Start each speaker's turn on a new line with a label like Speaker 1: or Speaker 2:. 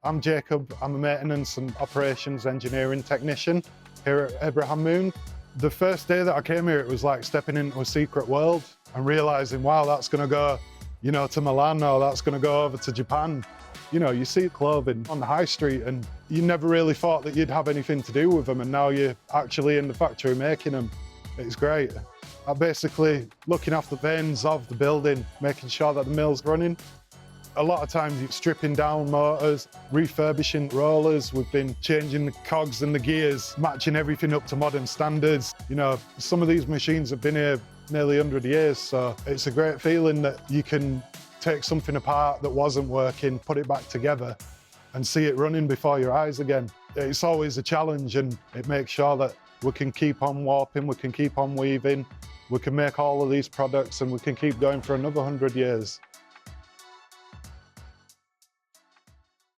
Speaker 1: I'm Jacob. I'm a maintenance and operations engineering technician here at Abraham Moon. The first day that I came here, it was like stepping into a secret world and realizing, wow, that's going to go, to Milan, or that's going to go over to Japan. You see clothing on the high street and you never really thought that you'd have anything to do with them, and now you're actually in the factory making them. It's great. I'm basically looking after the veins of the building, making sure that the mill's running. A lot of times you're stripping down motors, refurbishing rollers. We've been changing the cogs and the gears, matching everything up to modern standards. Some of these machines have been here nearly 100 years, so it's a great feeling that you can take something apart that wasn't working, put it back together and see it running before your eyes again. It's always a challenge, and it makes sure that we can keep on warping, we can keep on weaving, we can make all of these products, and we can keep going for another 100 years.